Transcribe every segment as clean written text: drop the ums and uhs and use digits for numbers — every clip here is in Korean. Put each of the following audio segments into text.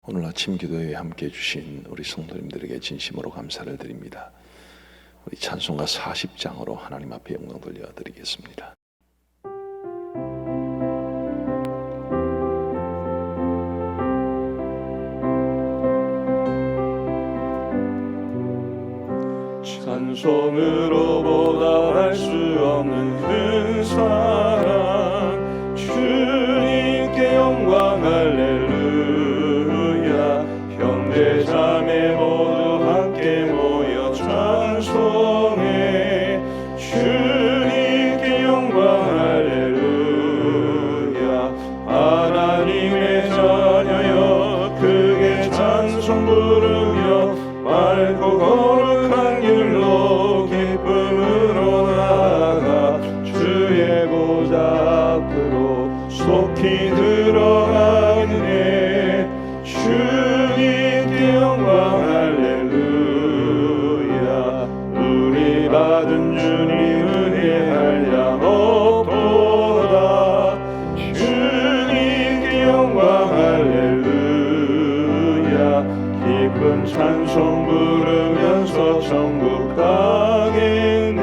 오늘 아침 기도에 함께 해주신 우리 성도님들에게 진심으로 감사를 드립니다. 우리 찬송가 40장으로 하나님 앞에 영광 돌려드리겠습니다. 찬송으로 보답할 수 없는 큰 사랑, 주님께 영광 할렐루야. 형제 자매 모두 함께 모여 찬송해, 주님께 영광 할렐루야. 하나님의 자녀여 크게 찬송 부르며 맑고 거룩한 길로 기쁨으로 나아가 주의 보좌 앞으로 속히 들어가겠네. 주님께 영광 할렐루야. 우리 받은 주님 은혜할 양 없도다. 주님께 영광 할렐루야. 기쁜 찬송 부르면서 천국 가겠네.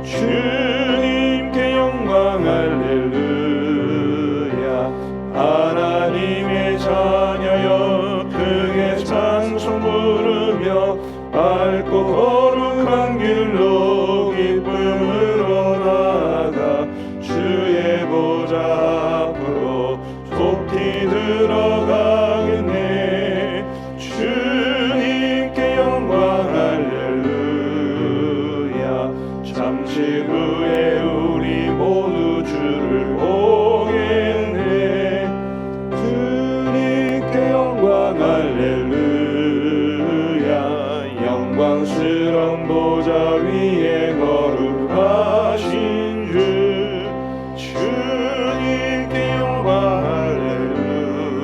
주님께 영광 할렐루야. 하나님의 자녀여 크게 찬송 부르며 맑고 거룩한 길로 기쁨으로 나아가 주의 보좌 앞으로 속히 들어가겠네. 주님께 영광 할렐루야. 잠시 후에 우리 모두 주를 보겠네. 주님께 영광 할렐루야. 영광스러운 보좌 위에 거룩하신 주, 주님께 영광 할렐루야.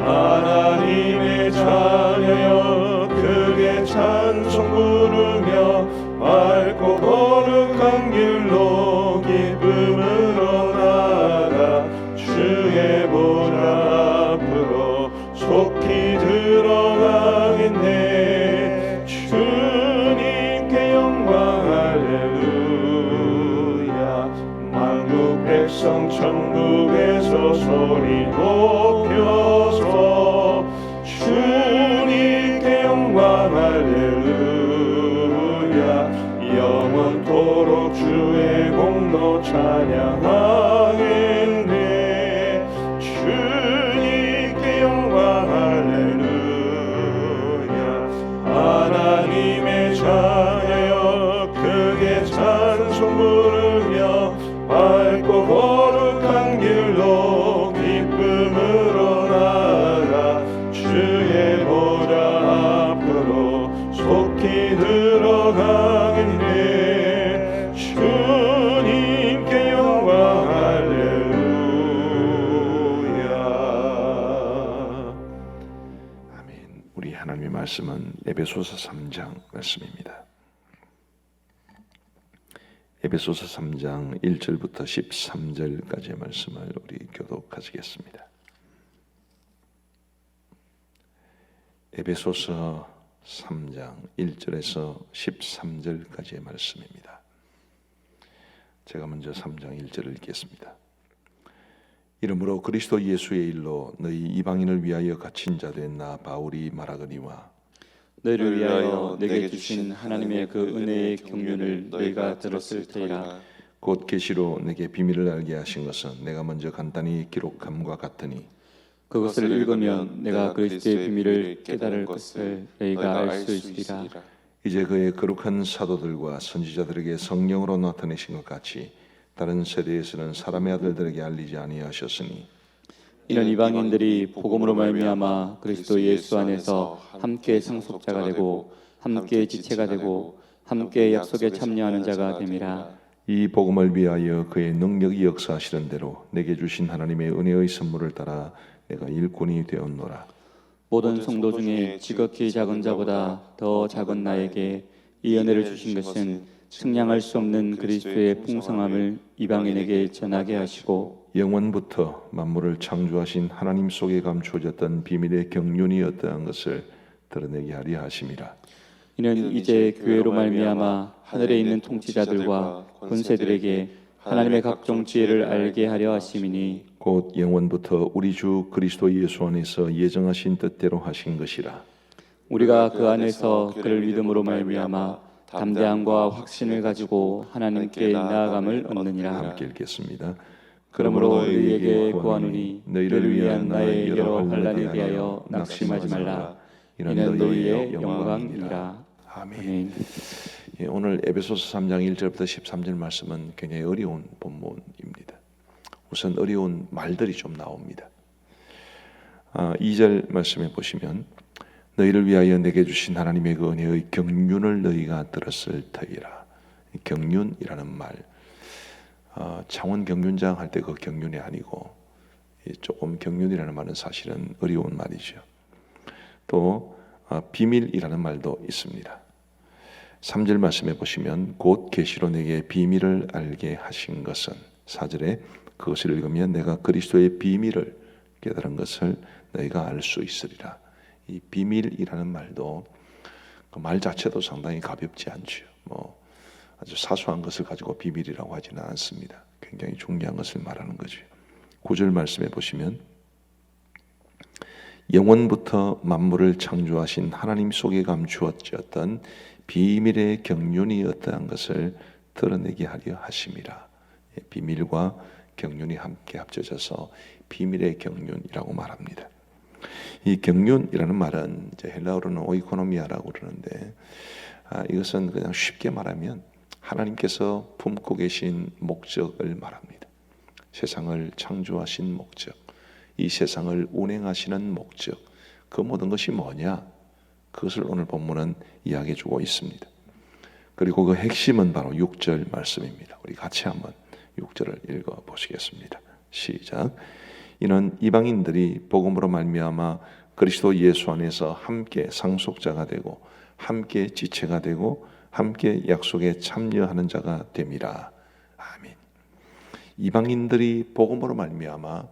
하나님의 자녀여 크게 찬송 부르며 맑고 거룩한 길로 기쁨으로 나아가 주의 보좌 앞으로 속히 들어가겠네. 주님께 영광 할렐루야. 만국 백성 천국에서 소리 높여서 주님께 영광 할렐루야. 영원토록 주의 공로 찬양하겠네. 주님께 영광 할렐루야. 하나님의 자녀여 크게 찬송 부르며 맑고 거룩한 길로 기쁨으로 나아가 주의 보좌 앞으로 속히 들어가겠네. 주님께 영광 할렐루야. 아멘. 우리 하나님의 말씀은 에베소서 3장 말씀입니다. 에베소서 3장 1절부터 13절까지의 말씀을 우리 교독하시겠습니다. 에베소서 3장 1절에서 13절까지의 말씀입니다. 제가 먼저 3장 1절을 읽겠습니다. 이러므로 그리스도 예수의 일로 너희 이방인을 위하여 갇힌 자 된 나 바울이 말하거니와 너희를 위하여 내게 주신 하나님의 그 은혜의 경륜을 너희가 들었을 터이라. 곧 계시로 내게 비밀을 알게 하신 것은 내가 먼저 간단히 기록함과 같으니 그것을 읽으면 내가 그리스도의 비밀을 깨달을 것을 너희가 알 수 있으리라. 이제 그의 거룩한 사도들과 선지자들에게 성령으로 나타내신 것 같이 다른 세대에서는 사람의 아들들에게 알리지 아니하셨으니 이런 이방인들이 복음으로 말미암아 그리스도 예수 안에서 함께 상속자가 되고 함께 지체가 되고 함께 약속에 참여하는 자가 됨이라. 이 복음을 위하여 그의 능력이 역사하시는 대로 내게 주신 하나님의 은혜의 선물을 따라 내가 일꾼이 되었노라. 모든 성도 중에 지극히 작은 자보다 더 작은 나에게 이 은혜를 주신 것은 측량할 수 없는 그리스도의 풍성함을 이방인에게 전하게 하시고 영원부터 만물을 창조하신 하나님 속에 감추어졌던 비밀의 경륜이 어떠한 것을 드러내게 하려 하심이라. 이는 이제 교회로 말미암아 하늘에 있는 통치자들과 권세들에게 하나님의 각종 지혜를 알게 하려 하심이니 곧 영원부터 우리 주 그리스도 예수 안에서 예정하신 뜻대로 하신 것이라. 우리가 그 안에서 그를 믿음으로 말미암아 담대함과 확신을 가지고 하나님께 나아감을 얻느니라. 함께 읽겠습니다. 그러므로 너희에게 구하노니 너희를 위한 나의 여러 환난에 대하여 낙심하지 말라. 이는 너희의 영광이니라. 아멘. 예, 오늘 에베소서 3장 1절부터 13절 말씀은 굉장히 어려운 본문입니다. 우선 어려운 말들이 좀 나옵니다. 2절 말씀에 보시면 너희를 위하여 내게 주신 하나님의 그 은혜의 경륜을 너희가 들었을 터이라. 경륜이라는 말, 창원 경륜장 할 때 그 경륜이 아니고 조금 경륜이라는 말은 사실은 어려운 말이죠. 또 비밀이라는 말도 있습니다. 3절 말씀에 보시면 곧 계시로 내게 비밀을 알게 하신 것은, 4절에 그것을 읽으면 내가 그리스도의 비밀을 깨달은 것을 너희가 알 수 있으리라. 이 비밀이라는 말도 그 말 자체도 상당히 가볍지 않죠. 뭐 아주 사소한 것을 가지고 비밀이라고 하지는 않습니다. 굉장히 중요한 것을 말하는 거죠. 9절 말씀에 보시면 영원부터 만물을 창조하신 하나님 속에 감추어졌던 비밀의 경륜이 어떠한 것을 드러내게 하려 하심이라. 비밀과 경륜이 함께 합쳐져서 비밀의 경륜이라고 말합니다. 이 경륜이라는 말은 이제 헬라어로는 오이코노미아라고 그러는데 이것은 그냥 쉽게 말하면 하나님께서 품고 계신 목적을 말합니다. 세상을 창조하신 목적, 이 세상을 운행하시는 목적, 그 모든 것이 뭐냐? 그것을 오늘 본문은 이야기해 주고 있습니다. 그리고 그 핵심은 바로 6절 말씀입니다. 우리 같이 한번 6절을 읽어 보시겠습니다. 시작. 이는 이방인들이 복음으로 말미암아 그리스도 예수 안에서 함께 상속자가 되고 함께 지체가 되고 함께 약속에 참여하는 자가 됨이라. 아멘. 이방인들이 복음으로 말미암아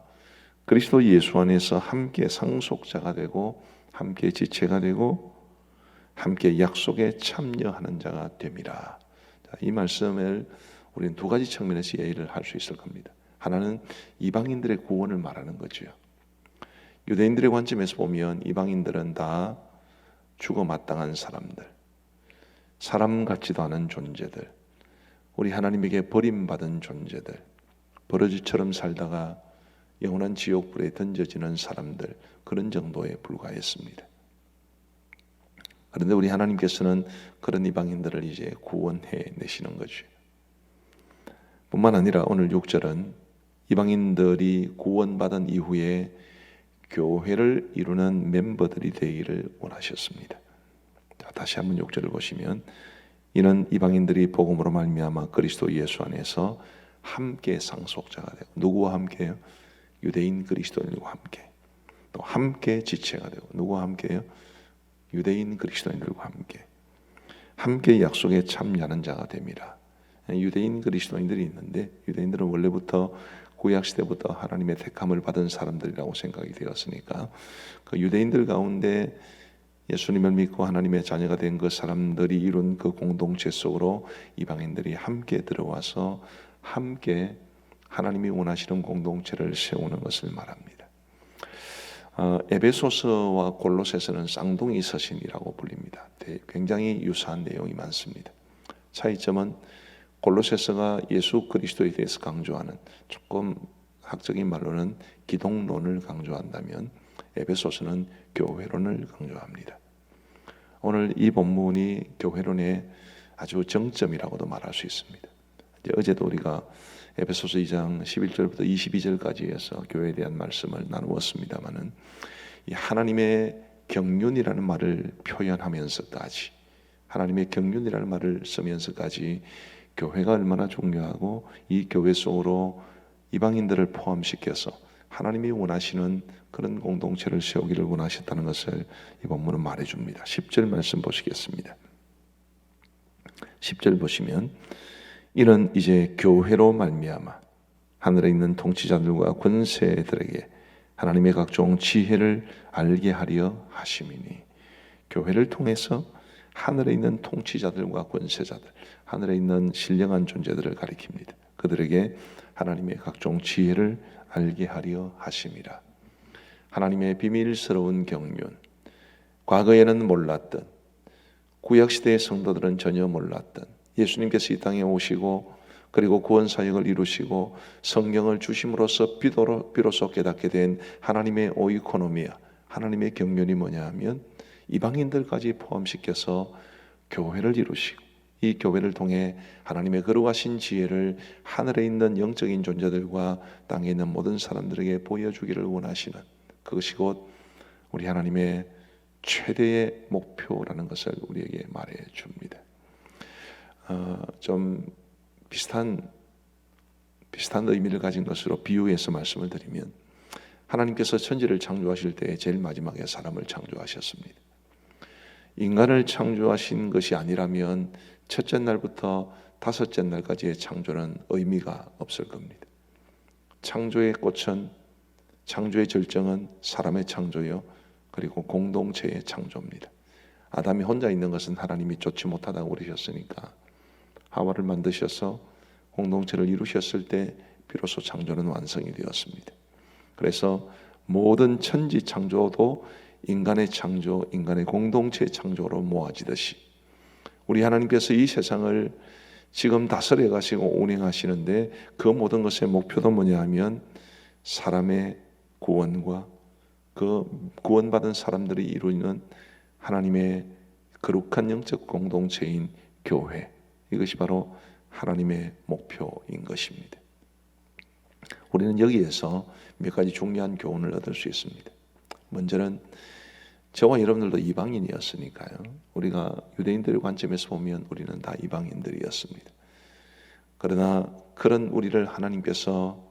그리스도 예수 안에서 함께 상속자가 되고 함께 지체가 되고 함께 약속에 참여하는 자가 됨이라. 이 말씀을 우리는 두 가지 측면에서 이해를 할 수 있을 겁니다. 하나는 이방인들의 구원을 말하는 거죠. 유대인들의 관점에서 보면 이방인들은 다 죽어 마땅한 사람들, 사람 같지도 않은 존재들, 우리 하나님에게 버림받은 존재들, 버러지처럼 살다가 영원한 지옥불에 던져지는 사람들, 그런 정도에 불과했습니다. 그런데 우리 하나님께서는 그런 이방인들을 이제 구원해 내시는 거죠. 뿐만 아니라 오늘 6절은 이방인들이 구원받은 이후에 교회를 이루는 멤버들이 되기를 원하셨습니다. 자, 다시 한번 6절을 보시면 이는 이방인들이 복음으로 말미암아 그리스도 예수 안에서 함께 상속자가 되고, 누구와 함께요? 유대인 그리스도인들과 함께, 또 함께 지체가 되고, 누구와 함께요? 유대인 그리스도인들과 함께 약속에 참여하는 자가 됨이라. 유대인 그리스도인들이 있는데 유대인들은 원래부터 구약 시대부터 하나님의 택함을 받은 사람들이라고 생각이 되었으니까 그 유대인들 가운데 예수님을 믿고 하나님의 자녀가 된 그 사람들이 이룬 그 공동체 속으로 이방인들이 함께 들어와서 함께 하나님이 원하시는 공동체를 세우는 것을 말합니다. 에베소서와 골로새서는 쌍둥이 서신이라고 불립니다. 굉장히 유사한 내용이 많습니다. 차이점은 골로새서가 예수 그리스도에 대해서 강조하는, 조금 학적인 말로는 기독론을 강조한다면 에베소서는 교회론을 강조합니다. 오늘 이 본문이 교회론의 아주 정점이라고도 말할 수 있습니다. 어제도 우리가 에베소서 2장 11절부터 22절까지 해서 교회에 대한 말씀을 나누었습니다마는 이 하나님의 경륜이라는 말을 표현하면서까지, 하나님의 경륜이라는 말을 쓰면서까지 교회가 얼마나 중요하고 이 교회 속으로 이방인들을 포함시켜서 하나님이 원하시는 그런 공동체를 세우기를 원하셨다는 것을 이 본문은 말해줍니다. 10절 말씀 보시겠습니다. 10절 보시면 이는 이제 교회로 말미암아 하늘에 있는 통치자들과 권세들에게 하나님의 각종 지혜를 알게 하려 하심이니, 교회를 통해서 하늘에 있는 통치자들과 권세자들, 하늘에 있는 신령한 존재들을 가리킵니다. 그들에게 하나님의 각종 지혜를 알게 하려 하심이라. 하나님의 비밀스러운 경륜, 과거에는 몰랐던, 구약시대의 성도들은 전혀 몰랐던 예수님께서 이 땅에 오시고 그리고 구원사역을 이루시고 성령을 주심으로써 비로소 깨닫게 된 하나님의 오이코노미아, 하나님의 경륜이 뭐냐 하면 이방인들까지 포함시켜서 교회를 이루시고 이 교회를 통해 하나님의 거룩하신 지혜를 하늘에 있는 영적인 존재들과 땅에 있는 모든 사람들에게 보여주기를 원하시는, 그것이 곧 우리 하나님의 최대의 목표라는 것을 우리에게 말해 줍니다. 좀 비슷한 의미를 가진 것으로 비유해서 말씀을 드리면, 하나님께서 천지를 창조하실 때 제일 마지막에 사람을 창조하셨습니다. 인간을 창조하신 것이 아니라면 첫째 날부터 다섯째 날까지의 창조는 의미가 없을 겁니다. 창조의 꽃은, 창조의 절정은 사람의 창조요, 그리고 공동체의 창조입니다. 아담이 혼자 있는 것은 하나님이 좋지 못하다고 그러셨으니까 하와를 만드셔서 공동체를 이루셨을 때 비로소 창조는 완성이 되었습니다. 그래서 모든 천지 창조도 인간의 창조, 인간의 공동체의 창조로 모아지듯이 우리 하나님께서 이 세상을 지금 다스려 가시고 운행하시는데 그 모든 것의 목표도 뭐냐 하면 사람의 구원과 그 구원받은 사람들이 이루는 하나님의 거룩한 영적 공동체인 교회, 이것이 바로 하나님의 목표인 것입니다. 우리는 여기에서 몇 가지 중요한 교훈을 얻을 수 있습니다. 먼저는 저와 여러분들도 이방인이었으니까요. 우리가 유대인들의 관점에서 보면 우리는 다 이방인들이었습니다. 그러나 그런 우리를 하나님께서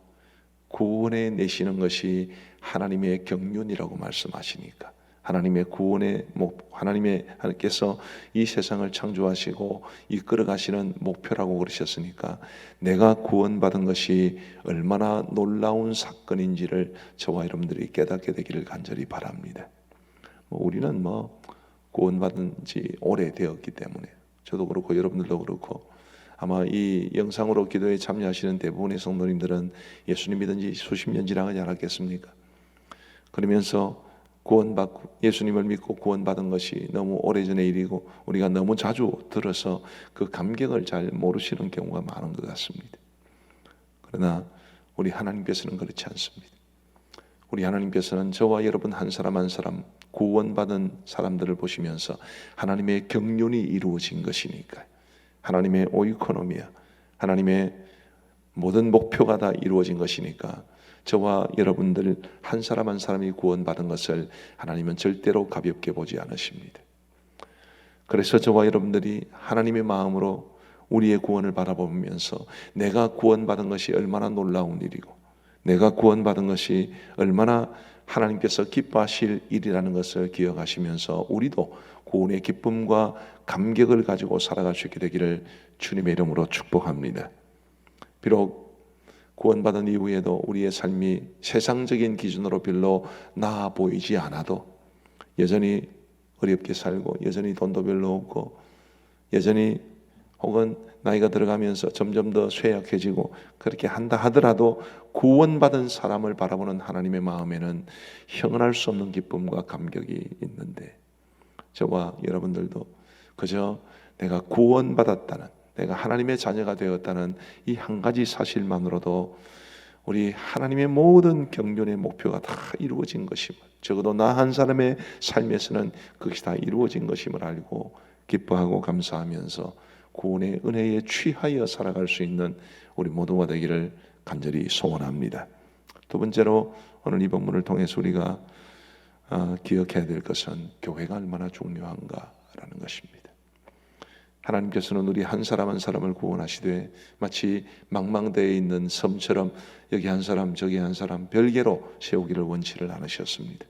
구원해 내시는 것이 하나님의 경륜이라고 말씀하시니까, 하나님의 구원의 하나님께서 이 세상을 창조하시고 이끌어 가시는 목표라고 그러셨으니까 내가 구원받은 것이 얼마나 놀라운 사건인지를 저와 여러분들이 깨닫게 되기를 간절히 바랍니다. 우리는 구원받은 지 오래되었기 때문에, 저도 그렇고 여러분들도 그렇고 아마 이 영상으로 기도에 참여하시는 대부분의 성도님들은 예수님 믿은 지 수십 년 지나가지 않았겠습니까? 그러면서 구원받고 예수님을 믿고 구원받은 것이 너무 오래전의 일이고 우리가 너무 자주 들어서 그 감격을 잘 모르시는 경우가 많은 것 같습니다. 그러나 우리 하나님께서는 그렇지 않습니다. 우리 하나님께서는 저와 여러분 한 사람 한 사람 구원받은 사람들을 보시면서 하나님의 경륜이 이루어진 것이니까, 하나님의 오이코노미아, 하나님의 모든 목표가 다 이루어진 것이니까 저와 여러분들 한 사람 한 사람이 구원받은 것을 하나님은 절대로 가볍게 보지 않으십니다. 그래서 저와 여러분들이 하나님의 마음으로 우리의 구원을 바라보면서 내가 구원받은 것이 얼마나 놀라운 일이고 내가 구원받은 것이 얼마나 하나님께서 기뻐하실 일이라는 것을 기억하시면서 우리도 구원의 기쁨과 감격을 가지고 살아갈 수 있게 되기를 주님의 이름으로 축복합니다. 비록 구원받은 이후에도 우리의 삶이 세상적인 기준으로 별로 나아 보이지 않아도 여전히 어렵게 살고 여전히 돈도 별로 없고 여전히 혹은 나이가 들어가면서 점점 더 쇠약해지고 그렇게 한다 하더라도 구원받은 사람을 바라보는 하나님의 마음에는 형언할 수 없는 기쁨과 감격이 있는데, 저와 여러분들도 그저 내가 구원받았다는, 내가 하나님의 자녀가 되었다는 이 한 가지 사실만으로도 우리 하나님의 모든 경륜의 목표가 다 이루어진 것임을, 적어도 나 한 사람의 삶에서는 그것이 다 이루어진 것임을 알고 기뻐하고 감사하면서 구원의 은혜에 취하여 살아갈 수 있는 우리 모두가 되기를 간절히 소원합니다. 두 번째로 오늘 이 본문을 통해서 우리가 기억해야 될 것은 교회가 얼마나 중요한가라는 것입니다. 하나님께서는 우리 한 사람 한 사람을 구원하시되 마치 망망대해 있는 섬처럼 여기 한 사람 저기 한 사람 별개로 세우기를 원치를 않으셨습니다.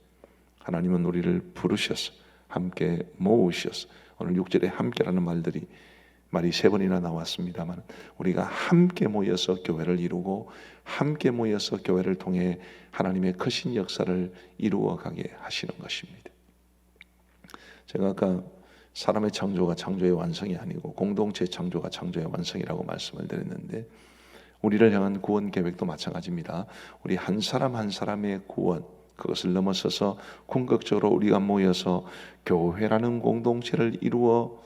하나님은 우리를 부르셔서 함께 모으셔서, 오늘 6절에 함께라는 말들이 말이 3번이나 나왔습니다만 우리가 함께 모여서 교회를 이루고 함께 모여서 교회를 통해 하나님의 크신 역사를 이루어가게 하시는 것입니다. 제가 아까 사람의 창조가 창조의 완성이 아니고 공동체의 창조가 창조의 완성이라고 말씀을 드렸는데 우리를 향한 구원 계획도 마찬가지입니다. 우리 한 사람 한 사람의 구원, 그것을 넘어서서 궁극적으로 우리가 모여서 교회라는 공동체를 이루어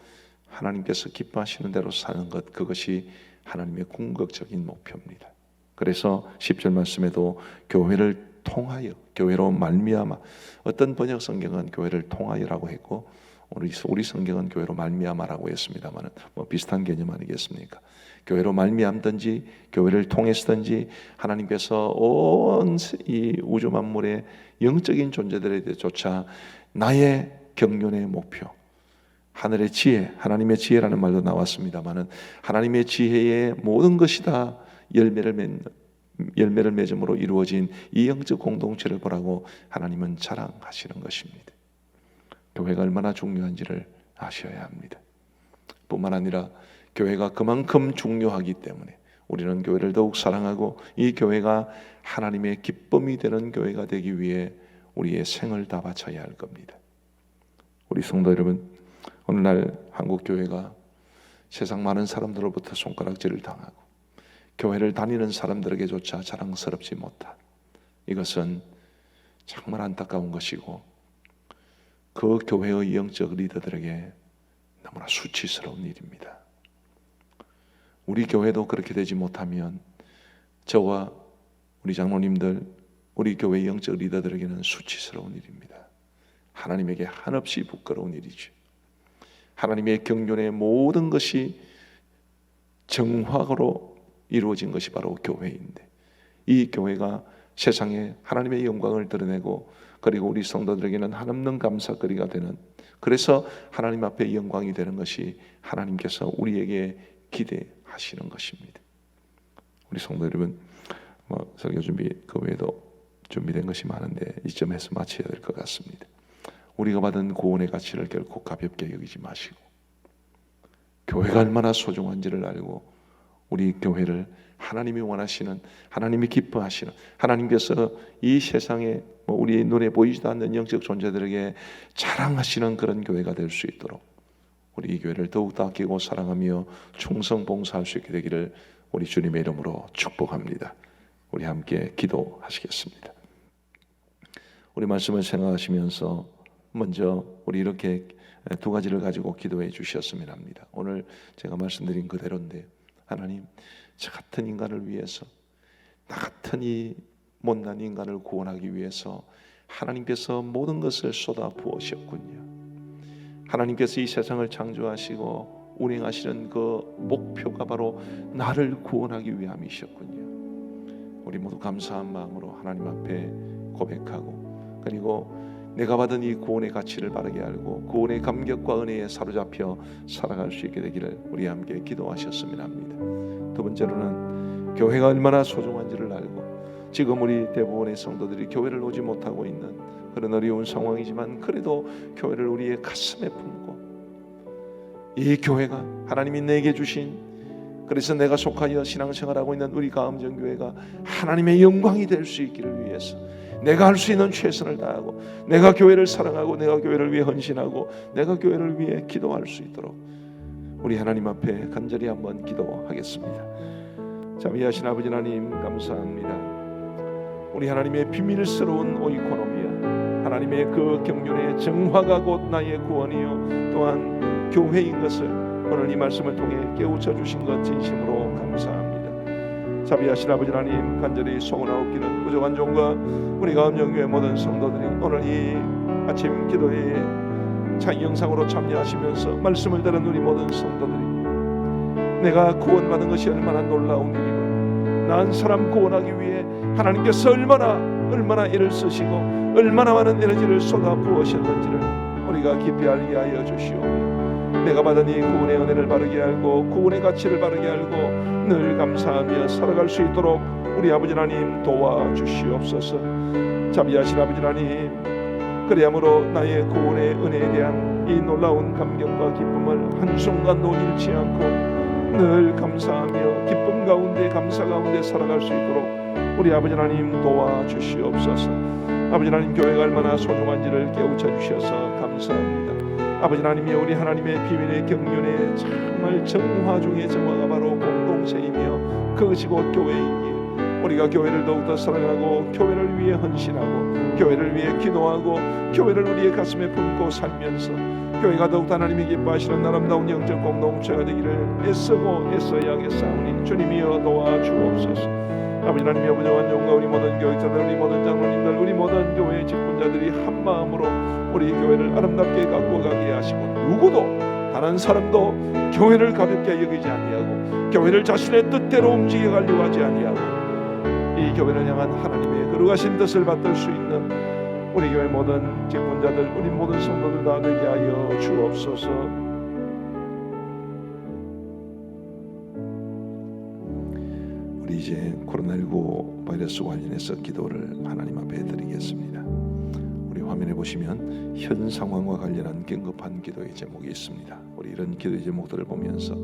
하나님께서 기뻐하시는 대로 사는 것, 그것이 하나님의 궁극적인 목표입니다. 그래서 10절 말씀에도 교회를 통하여, 교회로 말미암아, 어떤 번역 성경은 교회를 통하여라고 했고 우리 성경은 교회로 말미암아라고 했습니다만 비슷한 개념 아니겠습니까? 교회로 말미암든지 교회를 통해서든지 하나님께서 온 이 우주 만물의 영적인 존재들에 대해조차 나의 경륜의 목표, 하늘의 지혜, 하나님의 지혜라는 말도 나왔습니다만은 하나님의 지혜의 모든 것이 다 열매를 맺음으로 이루어진 이 영적 공동체를 보라고 하나님은 자랑하시는 것입니다. 교회가 얼마나 중요한지를 아셔야 합니다. 뿐만 아니라 교회가 그만큼 중요하기 때문에 우리는 교회를 더욱 사랑하고 이 교회가 하나님의 기쁨이 되는 교회가 되기 위해 우리의 생을 다 바쳐야 할 겁니다. 우리 성도 여러분, 오늘날 한국 교회가 세상 많은 사람들로부터 손가락질을 당하고 교회를 다니는 사람들에게조차 자랑스럽지 못한, 이것은 정말 안타까운 것이고 그 교회의 영적 리더들에게 너무나 수치스러운 일입니다. 우리 교회도 그렇게 되지 못하면 저와 우리 장로님들, 우리 교회 영적 리더들에게는 수치스러운 일입니다. 하나님에게 한없이 부끄러운 일이죠. 하나님의 경륜의 모든 것이 정확으로 이루어진 것이 바로 교회인데, 이 교회가 세상에 하나님의 영광을 드러내고 그리고 우리 성도들에게는 한없는 감사거리가 되는, 그래서 하나님 앞에 영광이 되는 것이 하나님께서 우리에게 기대하시는 것입니다. 우리 성도 여러분, 설교 준비 그 외에도 준비된 것이 많은데 이 점에서 마쳐야 될 것 같습니다. 우리가 받은 구원의 가치를 결코 가볍게 여기지 마시고 교회가 얼마나 소중한지를 알고 우리 교회를 하나님이 원하시는, 하나님이 기뻐하시는, 하나님께서 이 세상에 우리 눈에 보이지도 않는 영적 존재들에게 자랑하시는 그런 교회가 될 수 있도록 우리 이 교회를 더욱더 아끼고 사랑하며 충성 봉사할 수 있게 되기를 우리 주님의 이름으로 축복합니다. 우리 함께 기도하시겠습니다. 우리 말씀을 생각하시면서 먼저 우리 이렇게 두 가지를 가지고 기도해 주셨으면 합니다. 오늘 제가 말씀드린 그대로인데, 하나님, 저 같은 인간을 위해서, 나 같은 이 못난 인간을 구원하기 위해서 하나님께서 모든 것을 쏟아 부으셨군요. 하나님께서 이 세상을 창조하시고 운행하시는 그 목표가 바로 나를 구원하기 위함이셨군요. 우리 모두 감사한 마음으로 하나님 앞에 고백하고, 그리고 내가 받은 이 구원의 가치를 바르게 알고 구원의 감격과 은혜에 사로잡혀 살아갈 수 있게 되기를 우리 함께 기도하셨으면 합니다. 두 번째로는 교회가 얼마나 소중한지를 알고, 지금 우리 대부분의 성도들이 교회를 오지 못하고 있는 그런 어려운 상황이지만 그래도 교회를 우리의 가슴에 품고, 이 교회가 하나님이 내게 주신, 그래서 내가 속하여 신앙생활하고 있는 우리 가음정교회가 하나님의 영광이 될 수 있기를 위해서 내가 할 수 있는 최선을 다하고, 내가 교회를 사랑하고 내가 교회를 위해 헌신하고 내가 교회를 위해 기도할 수 있도록 우리 하나님 앞에 간절히 한번 기도하겠습니다. 자비하신 아버지 하나님, 감사합니다. 우리 하나님의 비밀스러운 오이코노미아, 하나님의 그 경륜의 정화가 곧 나의 구원이요 또한 교회인 것을 오늘 이 말씀을 통해 깨우쳐 주신 것 진심으로 감사합니다. 자비하신 아버지 하나님, 간절히 소원하옵기는 부족한 종과 우리 가음정교회 모든 성도들이 오늘 이 아침 기도회에 창 영상으로 참여하시면서 말씀을 들은 우리 모든 성도들이 내가 구원받은 것이 얼마나 놀라운 일이고, 나 한 사람 구원하기 위해 하나님께서 얼마나 애를 쓰시고 얼마나 많은 에너지를 쏟아 부으셨는지를 우리가 깊이 알게 하여 주시오며, 내가 받은 이 구원의 은혜를 바르게 알고 구원의 가치를 바르게 알고 늘 감사하며 살아갈 수 있도록 우리 아버지 하나님 도와주시옵소서. 자비하신 아버지 하나님, 그리함으로 나의 구원의 은혜에 대한 이 놀라운 감격과 기쁨을 한순간도 잃지 않고 늘 감사하며 기쁨 가운데 감사 가운데 살아갈 수 있도록 우리 아버지 하나님 도와주시옵소서. 아버지 하나님, 교회가 얼마나 소중한지를 깨우쳐 주셔서 감사합니다. 아버지 하나님이 우리 하나님의 비밀의 경륜에 정말 정화 중에 정화가 바로 공동체이며 그것이 곧 교회이기에 우리가 교회를 더욱더 사랑하고 교회를 위해 헌신하고 교회를 위해 기도하고 교회를 우리의 가슴에 품고 살면서 교회가 더욱더 하나님이 기뻐하시는 아름다운 영적 공동체가 되기를 애쓰고 애써야 하겠사오니 주님이여 도와주옵소서. 아버지 하나님의 부정한 용과 우리 모든 교육자들, 우리 모든 장로님들, 우리 모든 교회의 직분자들이 한 마음으로 우리 교회를 아름답게 가꾸어 가게 하시고 누구도 단 한 사람도 교회를 가볍게 여기지 아니하고 교회를 자신의 뜻대로 움직여 가려고 하지 아니하고 이 교회를 향한 하나님의 거룩하신 뜻을 받들 수 있는 우리 교회 모든 직분자들, 우리 모든 성도들 다 되게 하여 주옵소서. 우리 이제 코로나19 바이러스 관련해서 기도를 하나님 앞에 드리겠습니다. 우리 화면에 보시면 현 상황과 관련한 긴급한 기도의 제목이 있습니다. 우리 이런 기도의 제목들을 보면서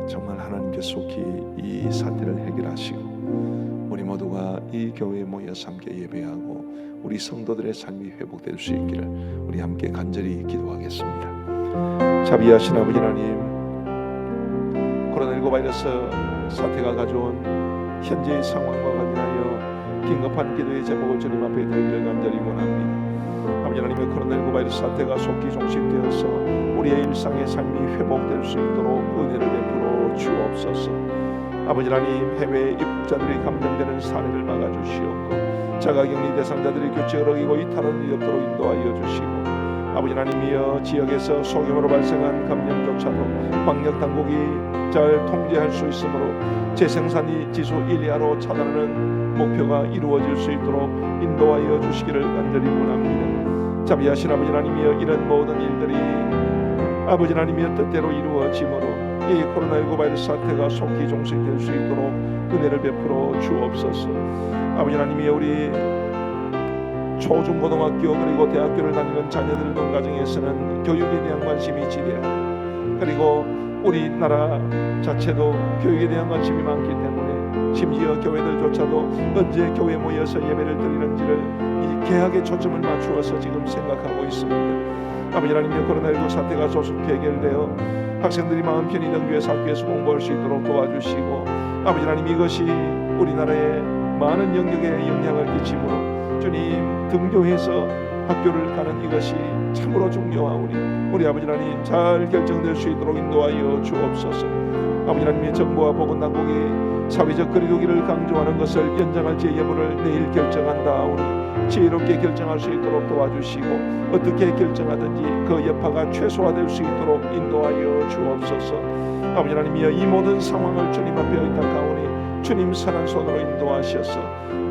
정말 하나님께 속히 이 사태를 해결하시고 우리 모두가 이 교회에 모여서 함께 예배하고 우리 성도들의 삶이 회복될 수 있기를 우리 함께 간절히 기도하겠습니다. 자비하신 아버지 하나님, 코로나19 바이러스 사태가 가져온 현재의 상황과 관련하여 긴급한 기도의 제목을 주님 앞에 드리기를 간절히 원합니다. 아버지 하나님의 코로나19 바이러스 사태가 속히 종식되어서 우리의 일상의 삶이 회복될 수 있도록 은혜를 베풀어 주옵소서. 아버지 하나님, 해외 입국자들이 감염되는 사례를 막아주시옵고 자가격리 대상자들이 규칙을 어기고 이탈하는 일 없도록 인도하여 주시고 아버지 하나님이여 지역에서 소규모로 발생한 감염조차도 방역당국이 잘 통제할 수 있으므로 재생산이 지수 1 이하로 차단하는 목표가 이루어질 수 있도록 인도하여 주시기를 간절히 원합니다. 자비하신 아버지 하나님이여 이런 모든 일들이 아버지 하나님이여 뜻대로 이루어지므로 이 코로나19 바이러스 사태가 속히 종식될 수 있도록 은혜를 베풀어 주옵소서. 아버지 하나님이여 우리 초중고등학교 그리고 대학교를 다니는 자녀들 등 가정에서는 교육에 대한 관심이 지대하고 그리고 우리나라 자체도 교육에 대한 관심이 많기 때문에 심지어 교회들조차도 언제 교회에 모여서 예배를 드리는지를 이 개학에 초점을 맞추어서 지금 생각하고 있습니다. 아버지 하나님의 코로나19 사태가 조속 해결되어 학생들이 마음 편히 등교해서 학교에서 공부할 수 있도록 도와주시고 아버지 하나님 이것이 우리나라에 많은 영역에 영향을 끼치므로 주님 등교해서 학교를 가는 이것이 참으로 중요하오니 우리 아버지 하나님 잘 결정될 수 있도록 인도하여 주옵소서. 아버지 하나님의 정부와 보건당국이 사회적 거리두기를 강조하는 것을 연장할지 여부를 내일 결정한다오니 지혜롭게 결정할 수 있도록 도와주시고 어떻게 결정하든지 그 여파가 최소화될 수 있도록 인도하여 주옵소서. 아버지 하나님이여 이 모든 상황을 주님 앞에 의탁하오니 주님 선한 손으로 인도하셔서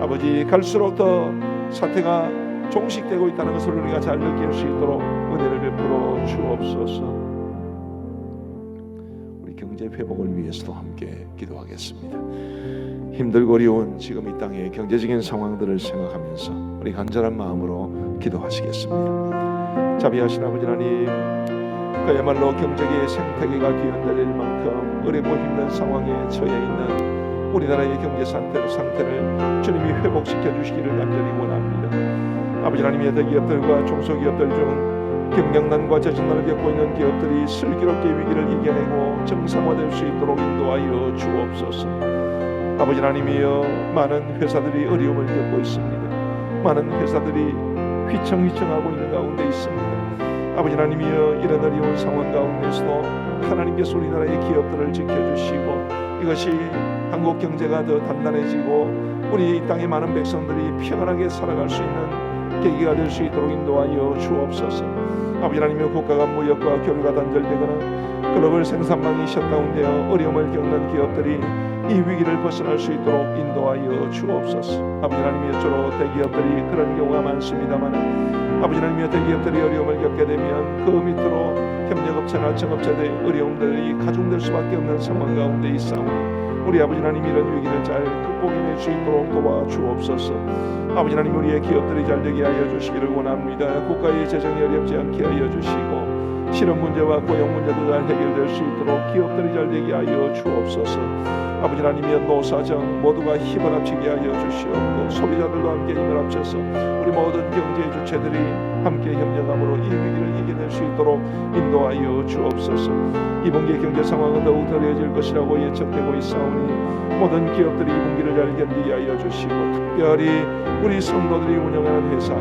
아버지 갈수록 더 사태가 종식되고 있다는 것을 우리가 잘 느낄 수 있도록 은혜를 베풀어 주옵소서. 우리 경제 회복을 위해서도 함께 기도하겠습니다. 힘들고 어려운 지금 이 땅의 경제적인 상황들을 생각하면서 우리 간절한 마음으로 기도하시겠습니다. 자비하신 아버지 하나님, 그야말로 경제계의 생태계가 뒤흔들릴 만큼 어렵고 힘든 상황에 처해 있는 우리나라의 경제 상태를 주님이 회복시켜 주시기를 간절히 원합니다. 아버지 하나님의 대기업들과 중소기업들 중 경영난과 재정난을 겪고 있는 기업들이 슬기롭게 위기를 이겨내고 정상화될 수 있도록 인도하여 주옵소서. 아버지 하나님이여 많은 회사들이 어려움을 겪고 있습니다. 많은 회사들이 휘청휘청하고 있는 가운데 있습니다. 아버지 하나님이여 이런 어려운 상황 가운데서도 하나님께서 우리나라의 기업들을 지켜주시고 이것이 한국 경제가 더 단단해지고 우리 이 땅의 많은 백성들이 평안하게 살아갈 수 있는 계기가 될 수 있도록 인도하여 주옵소서. 아버지 하나님의 국가가 무역과 교류가 단절되거나 글로벌 생산망이 셧다운되어 어려움을 겪는 기업들이 이 위기를 벗어날 수 있도록 인도하여 주옵소서. 아버지 하나님의 주로 대기업들이 그런 경우가 많습니다만 아버지 하나님의 대기업들이 어려움을 겪게 되면 그 밑으로 협력업체나 정업체들의 어려움들이 가중될 수밖에 없는 상황 가운데 있사오니 우리 아버지 하나님 이런 위기를 잘 극복해낼 수 있도록 도와주옵소서. 아버지 하나님 우리의 기업들이 잘 되게 하여 주시기를 원합니다. 국가의 재정이 어렵지 않게 하여 주시고 실업 문제와 고용 문제도 잘 해결될 수 있도록 기업들이 잘 되게 하여 주옵소서. 아버지 하나님이여 노사정 모두가 힘을 합치게 하여 주시옵고 소비자들도 함께 힘을 합쳐서 우리 모든 경제 주체들이 함께 협력함으로 이 위기를 이겨낼 수 있도록 인도하여 주옵소서. 이분기의 경제 상황은 더욱 더뎌질 것이라고 예측되고 있사오니 모든 기업들이 이 분기를 잘 견디게 하여 주시고 특별히 우리 성도들이 운영하는 회사,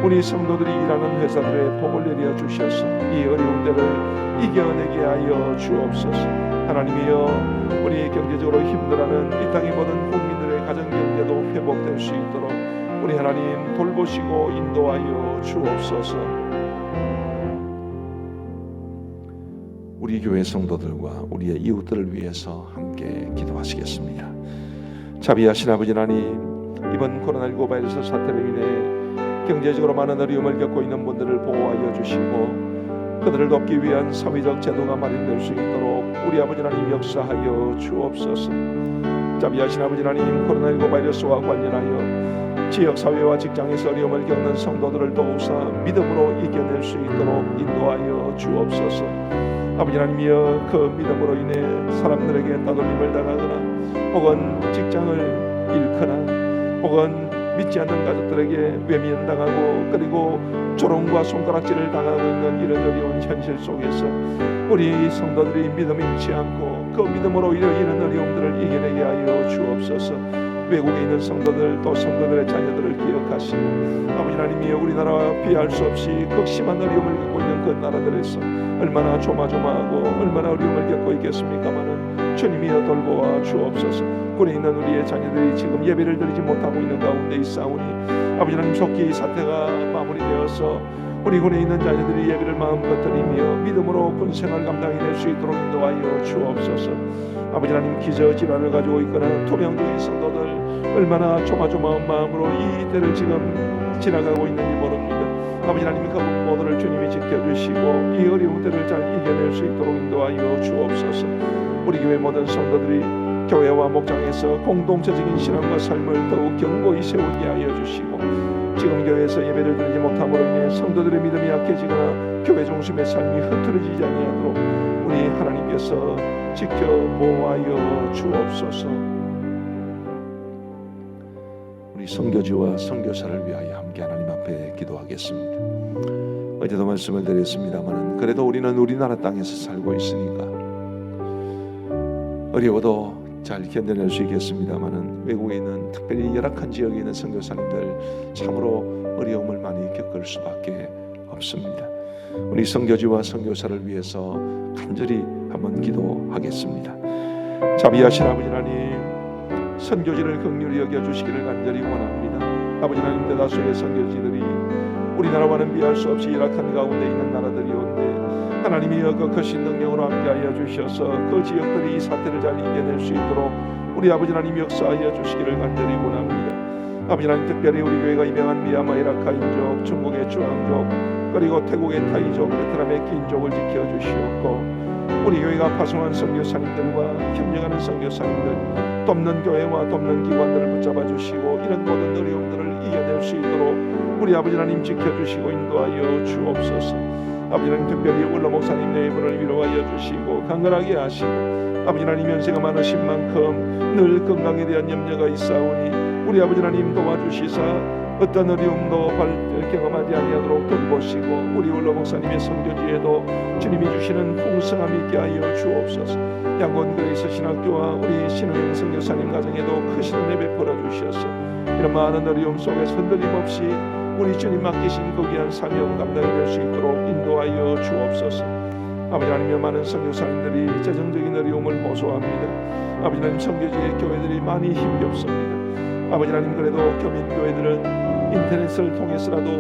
우리 성도들이 일하는 회사들의 복을 내려 주셔서 이 어려운 때를 이겨내게 하여 주옵소서. 하나님이여 우리 경제적으로 힘들어하는 이 땅의 모든 국민들의 가정경제도 회복될 수 있도록 우리 하나님 돌보시고 인도하여 주옵소서. 우리 교회 성도들과 우리의 이웃들을 위해서 함께 기도하시겠습니다. 자비하신 아버지 하나님, 이번 코로나19 바이러스 사태로 인해 경제적으로 많은 어려움을 겪고 있는 분들을 보호하여 주시고 그들을 돕기 위한 사회적 제도가 마련될 수 있도록 우리 아버지 하나님 역사하여 주옵소서. 자비하신 아버지 하나님, 코로나19 바이러스와 관련하여 지역사회와 직장에서 어려움을 겪는 성도들을 도우사 믿음으로 이겨낼 수 있도록 인도하여 주옵소서. 아버지 하나님이여 그 믿음으로 인해 사람들에게 따돌림을 당하거나 혹은 직장을 잃거나 혹은 믿지 않는 가족들에게 외면당하고 그리고 조롱과 손가락질을 당하고 있는 이런 어려운 현실 속에서 우리 성도들이 믿음 잃지 않고 그 믿음으로 이런 어려움들을 이겨내게 하여 주옵소서. 외국에 있는 성도들 또 성도들의 자녀들을 기억하시고 아버지 하나님이여 우리나라와 비할 수 없이 극심한 어려움을 겪고 있는 그 나라들에서 얼마나 조마조마하고 얼마나 어려움을 겪고 있겠습니까마는 주님이여 돌보아 주옵소서. 군에 있는 우리의 자녀들이 지금 예배를 드리지 못하고 있는 가운데 있사오니 아버지 하나님 속히 이 사태가 마무리되어서 우리 군에 있는 자녀들이 예배를 마음껏 드리며 믿음으로 군생활 감당해낼 수 있도록 인도하여 주옵소서. 아버지 하나님 기저질환을 가지고 있거나 투병중인 성도들 얼마나 조마조마한 마음으로 이 때를 지금 지나가고 있는지 모릅니다. 아버지 하나님 그 모두를 주님이 지켜주시고 이 어려운 때를 잘 이겨낼 수 있도록 인도하여 주옵소서. 우리 교회 모든 성도들이 교회와 목장에서 공동체적인 신앙과 삶을 더욱 견고히 세우게 하여 주시고 지금 교회에서 예배를 드리지 못함으로 인해 성도들의 믿음이 약해지거나 교회 중심의 삶이 흐트러지지 아니하도록 우리 하나님께서 지켜 보호하여 주옵소서. 우리 선교지와 선교사를 위하여 함께 하나님 앞에 기도하겠습니다. 어제도 말씀을 드렸습니다만 그래도 우리는 우리나라 땅에서 살고 있으니까 어려워도 잘 견뎌낼 수 있겠습니다만 외국에 있는 특별히 열악한 지역에 있는 선교사님들 참으로 어려움을 많이 겪을 수밖에 없습니다. 우리 선교지와 선교사를 위해서 간절히 한번 기도하겠습니다. 자비하신 아버지 하나님, 선교지를 긍휼히 여겨주시기를 간절히 원합니다. 아버지 하나님, 대다수의 선교지들이 우리나라와는 비할 수 없이 열악한 가운데 있는 나라들이온데 하나님이여 그 크신 능력으로 함께하여 주셔서 그 지역들이 이 사태를 잘 이겨낼 수 있도록 우리 아버지 하나님 역사하여 주시기를 간절히 원합니다. 아버지 하나님, 특별히 우리 교회가 임명한 미얀마 이라크인족, 중국의 주황족, 그리고 태국의 타이족, 베트남의 긴족을 지켜주시옵고 우리 교회가 파송한 선교사님들과 협력하는 선교사님들, 돕는 교회와 돕는 기관들을 붙잡아 주시고 이런 모든 어려움들을 이겨낼 수 있도록 우리 아버지 하나님 지켜주시고 인도하여 주옵소서. 아버지 하나님, 특별히 울러 목사님 내분을 위로하여 주시고 강건하게 하시고 아버지 하나님, 연세가 많으신 만큼 늘 건강에 대한 염려가 있사오니 우리 아버지 하나님 도와주시사 어떤 어려움도 경험하지 아니하도록 돌보시고 우리 울러 목사님의 선교지에도 주님이 주시는 풍성함 있게 하여 주옵소서. 양곤 그레이스 신학교와 우리 신우영 선교사님 가정에도 크신 은혜 베풀어 주셔서 이런 많은 어려움 속에서 흔들림 없이 우리 주님 맡기신 그 귀한 사명 감당해낼 수 있도록 인도하여 주옵소서. 아버지 하나님, 많은 선교사님들이 재정적인 어려움을 호소합니다. 아버지 하나님, 선교지의 교회들이 많이 힘겹습니다. 아버지 하나님, 그래도 교민교회들은 인터넷을 통해서라도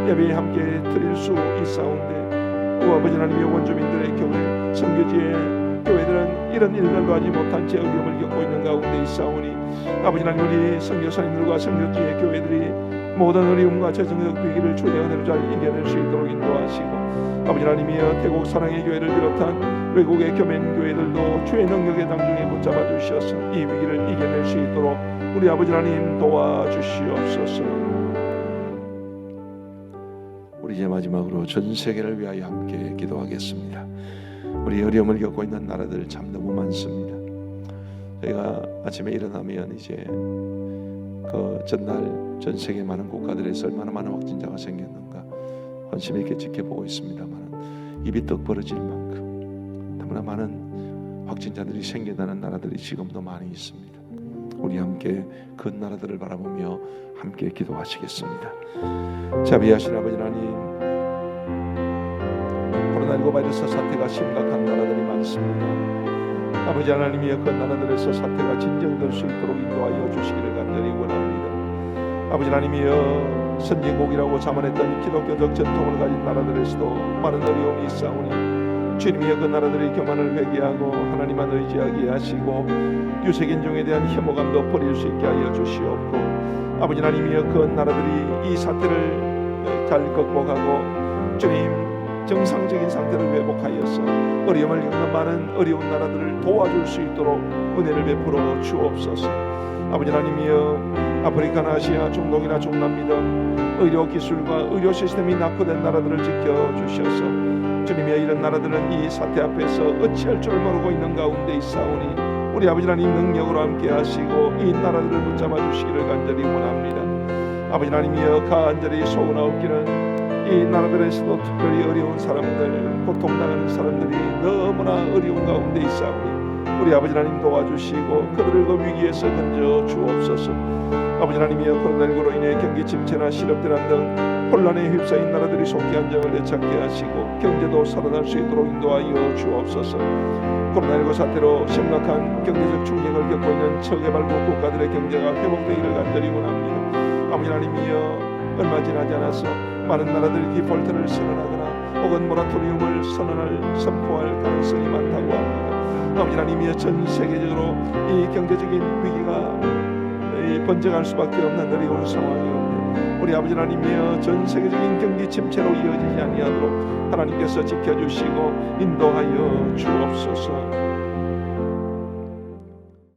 예배에 함께 드릴 수 있사온데 아버지 하나님의 원주민들의 교회, 선교지의 교회들은 이런 일들도 하지 못한 채 어려움을 겪고 있는 가운데 있사오니 아버지 하나님, 우리 선교사님들과 선교지의 교회들이 모든 어려움과 재정적 위기를 주의 은혜로 잘 이겨낼 수 있도록 인도하시고 아버지 하나님이여 태국 사랑의 교회를 비롯한 외국의 교맨 교회들도 주의 능력의 장중에 붙잡아 주셔서 이 위기를 이겨낼 수 있도록 우리 아버지 하나님 도와주시옵소서. 우리 이제 마지막으로 전 세계를 위하여 함께 기도하겠습니다. 우리 어려움을 겪고 있는 나라들 참 너무 많습니다. 저희가 아침에 일어나면 이제 그 전날 전 세계 많은 국가들에서 얼마나 많은 확진자가 생겼는가 관심 있게 지켜보고 있습니다만 입이 떡 벌어질 만큼 너무나 많은 확진자들이 생겨나는 나라들이 지금도 많이 있습니다. 우리 함께 그 나라들을 바라보며 함께 기도하시겠습니다. 자비하신 아버지 하나님, 코로나19 바이러스 사태가 심각한 나라들이 많습니다. 아버지 하나님이여 그 나라들에서 사태가 진정될 수 있도록 인도하여 주시기를 간절히 원합니다. 아버지 하나님이여 선진국이라고 자만했던 기독교적 전통을 가진 나라들에서도 많은 어려움이 있사오니 주님이여 그 나라들의 교만을 회개하고 하나님만 의지하게 하시고 유색인종에 대한 혐오감도 버릴 수 있게 하여 주시옵고 아버지 하나님이여 그 나라들이 이 사태를 잘 극복하고 주님 정상적인 상태를 회복하여서 어려움을 겪는 많은 어려운 나라들을 도와줄 수 있도록 은혜를 베풀어 주옵소서. 아버지 하나님이여 아프리카나 아시아 중동이나 중남미 등 의료기술과 의료 시스템이 낙후된 나라들을 지켜주셔서 주님이여 이런 나라들은 이 사태 앞에서 어찌할 줄 모르고 있는 가운데 있사오니 우리 아버지 하나님 능력으로 함께 하시고 이 나라들을 붙잡아 주시기를 간절히 원합니다. 아버지 하나님이여 간절히 소원하옵기는 이 나라들에서도 특별히 어려운 사람들, 고통당하는 사람들이 너무나 어려운 가운데 있사오니 우리 아버지 하나님 도와주시고 그들을 그 위기에서 건져 주옵소서. 아버지 하나님이여 코로나19로 인해 경기 침체나 실업대란 등 혼란에 휩싸인 나라들이 속히 안정을 되찾게 하시고 경제도 살아날 수 있도록 인도하여 주옵소서. 코로나19 사태로 심각한 경제적 충격을 겪고 있는 처개발국 국가들의 경제가 회복되기를 간절히 원합니다. 아버지 하나님이여 얼마 지나지 않아서 많은 나라들이 디폴트를 선언하거나 혹은 모라토리움을 선포할 가능성이 많다고 합니다. 아버지 하나님이여 전 세계적으로 이 경제적인 위기가 번져갈 수밖에 없는 어려운 상황이오니 우리 아버지 하나님이여 전 세계적인 경기 침체로 이어지지 아니하도록 하나님께서 지켜주시고 인도하여 주옵소서.